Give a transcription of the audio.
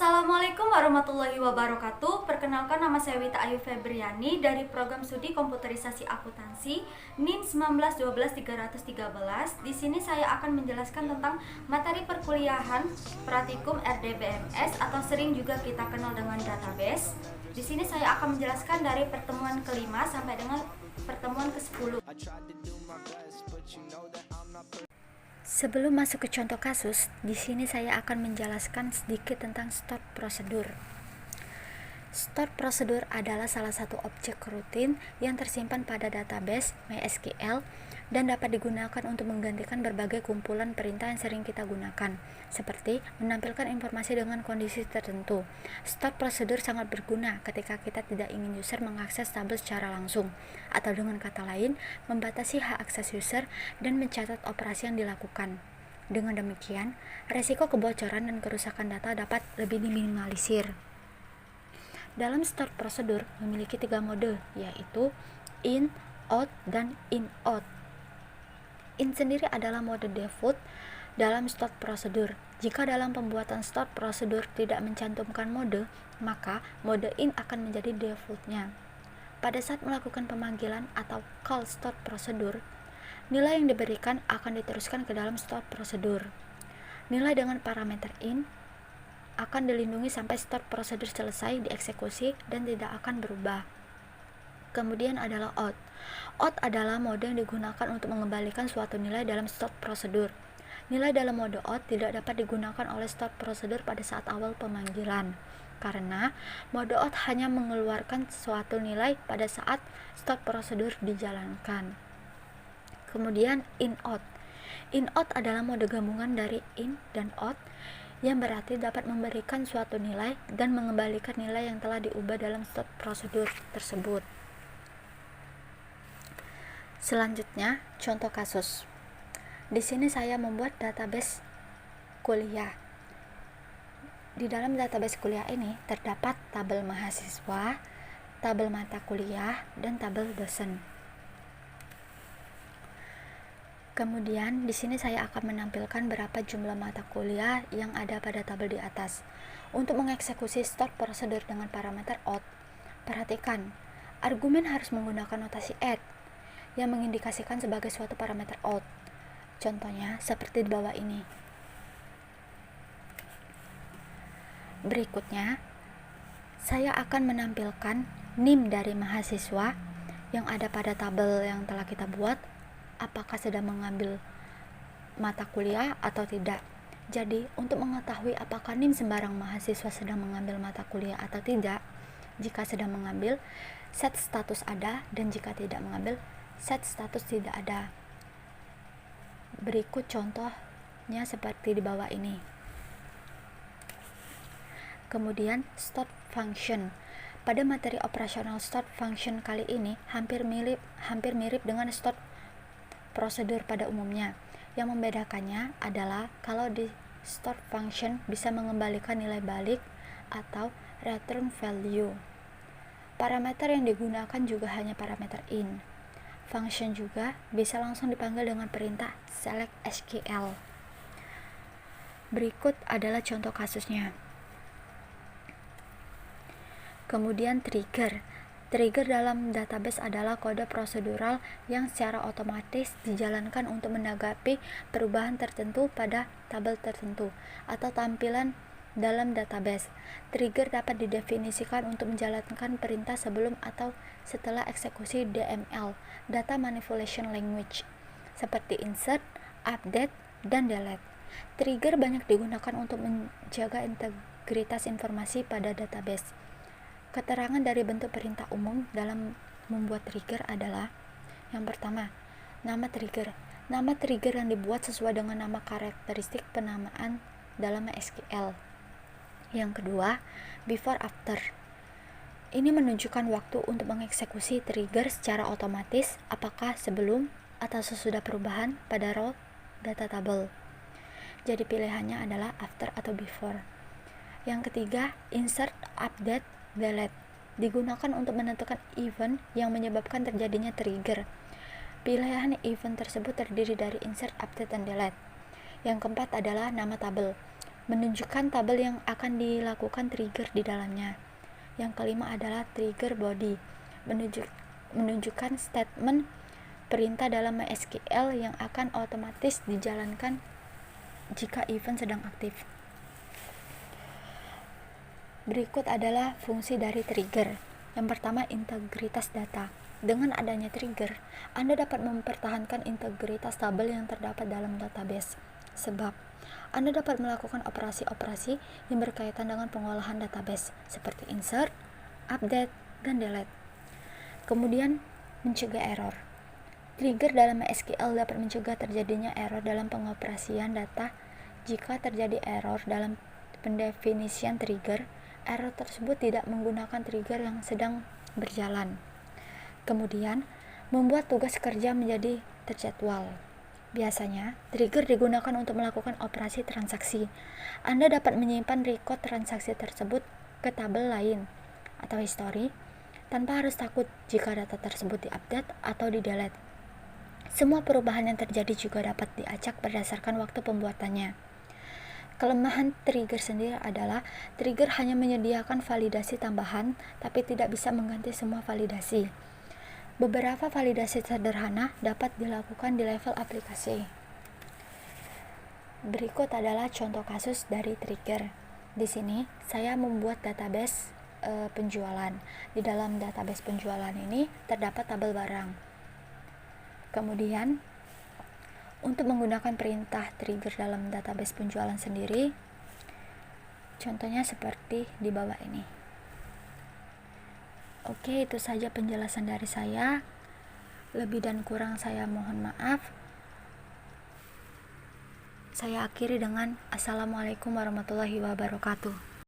Assalamualaikum warahmatullahi wabarakatuh. Perkenalkan, nama saya Wita Ayu Febriani dari Program Studi Komputerisasi Akuntansi NIM 1912313. Di sini saya akan menjelaskan tentang materi perkuliahan Praktikum RDBMS atau sering juga kita kenal dengan database. Di sini saya akan menjelaskan dari pertemuan kelima sampai dengan pertemuan ke-10. Sebelum masuk ke contoh kasus, di sini saya akan menjelaskan sedikit tentang stored prosedur. Stored prosedur adalah salah satu objek rutin yang tersimpan pada database MySQL dan dapat digunakan untuk menggantikan berbagai kumpulan perintah yang sering kita gunakan, seperti menampilkan informasi dengan kondisi tertentu. Stored prosedur sangat berguna ketika kita tidak ingin user mengakses tabel secara langsung, atau dengan kata lain, membatasi hak akses user dan mencatat operasi yang dilakukan. Dengan demikian, resiko kebocoran dan kerusakan data dapat lebih diminimalisir. Dalam stored prosedur memiliki 3 mode, yaitu in, out, dan in-out. In sendiri adalah mode default dalam stored prosedur. Jika dalam pembuatan stored prosedur tidak mencantumkan mode, maka mode in akan menjadi defaultnya. Pada saat melakukan pemanggilan atau call stored prosedur, nilai yang diberikan akan diteruskan ke dalam stored prosedur. Nilai dengan parameter in akan dilindungi sampai stored prosedur selesai dieksekusi dan tidak akan berubah. Kemudian adalah out. Out adalah mode yang digunakan untuk mengembalikan suatu nilai dalam stored prosedur. Nilai dalam mode out tidak dapat digunakan oleh stored prosedur pada saat awal pemanggilan, karena mode out hanya mengeluarkan suatu nilai pada saat stored prosedur dijalankan. Kemudian in-out. In-out adalah mode gabungan dari in dan out, yang berarti dapat memberikan suatu nilai dan mengembalikan nilai yang telah diubah dalam stored prosedur tersebut. Selanjutnya, contoh kasus. Di sini saya membuat database kuliah. Di dalam database kuliah ini terdapat tabel mahasiswa, tabel mata kuliah, dan tabel dosen. Kemudian di sini saya akan menampilkan berapa jumlah mata kuliah yang ada pada tabel di atas. Untuk mengeksekusi stored prosedur dengan parameter out, perhatikan, argumen harus menggunakan notasi add yang mengindikasikan sebagai suatu parameter out. Contohnya seperti di bawah ini. Berikutnya, saya akan menampilkan NIM dari mahasiswa yang ada pada tabel yang telah kita buat, apakah sedang mengambil mata kuliah atau tidak. Jadi, untuk mengetahui apakah NIM sembarang mahasiswa sedang mengambil mata kuliah atau tidak, jika sedang mengambil, set status ada, dan jika tidak mengambil, set status tidak ada. Berikut contohnya seperti di bawah ini. Kemudian, stored function. Pada materi operasional stored function kali ini hampir mirip dengan stored prosedur pada umumnya. Yang membedakannya adalah kalau di stored function bisa mengembalikan nilai balik atau return value. Parameter yang digunakan juga hanya parameter in. Function juga bisa langsung dipanggil dengan perintah select SQL. Berikut adalah contoh kasusnya. Kemudian trigger. Trigger dalam database adalah kode prosedural yang secara otomatis dijalankan untuk menanggapi perubahan tertentu pada tabel tertentu atau tampilan dalam database. Trigger dapat didefinisikan untuk menjalankan perintah sebelum atau setelah eksekusi DML, Data Manipulation Language, seperti insert, update, dan delete. Trigger banyak digunakan untuk menjaga integritas informasi pada database. Keterangan dari bentuk perintah umum dalam membuat trigger adalah: yang pertama, nama trigger. Nama trigger yang dibuat sesuai dengan nama karakteristik penamaan dalam MySQL. Yang kedua, before after. Ini menunjukkan waktu untuk mengeksekusi trigger secara otomatis, apakah sebelum atau sesudah perubahan pada row data table. Jadi pilihannya adalah after atau before. Yang ketiga, insert, update, delete. Digunakan untuk menentukan event yang menyebabkan terjadinya trigger. Pilihan event tersebut terdiri dari insert, update, dan delete. Yang keempat adalah nama tabel. menunjukkan tabel yang akan dilakukan trigger di dalamnya. Yang kelima adalah trigger body, menunjukkan statement perintah dalam MySQL yang akan otomatis dijalankan jika event sedang aktif. Berikut adalah fungsi dari trigger. Yang pertama, integritas data. Dengan adanya trigger, Anda dapat mempertahankan integritas tabel yang terdapat dalam database. Sebab, Anda dapat melakukan operasi-operasi yang berkaitan dengan pengolahan database, seperti insert, update, dan delete. Kemudian, mencegah error. Trigger dalam MySQL dapat mencegah terjadinya error dalam pengoperasian data. Jika terjadi error dalam pendefinisian trigger, error tersebut tidak menggunakan trigger yang sedang berjalan. Kemudian, membuat tugas kerja menjadi terjadwal. Biasanya, trigger digunakan untuk melakukan operasi transaksi. Anda dapat menyimpan record transaksi tersebut ke tabel lain atau history tanpa harus takut jika data tersebut diupdate atau di-delete. Semua perubahan yang terjadi juga dapat diacak berdasarkan waktu pembuatannya. Kelemahan trigger sendiri adalah trigger hanya menyediakan validasi tambahan, tapi tidak bisa mengganti semua validasi. Beberapa validasi sederhana dapat dilakukan di level aplikasi. Berikut adalah contoh kasus dari trigger. Di sini saya membuat database penjualan. Di dalam database penjualan ini terdapat tabel barang. Kemudian, untuk menggunakan perintah trigger dalam database penjualan sendiri, contohnya seperti di bawah ini. Oke, itu saja penjelasan dari saya. Lebih dan kurang saya mohon maaf. Saya akhiri dengan Assalamualaikum warahmatullahi wabarakatuh.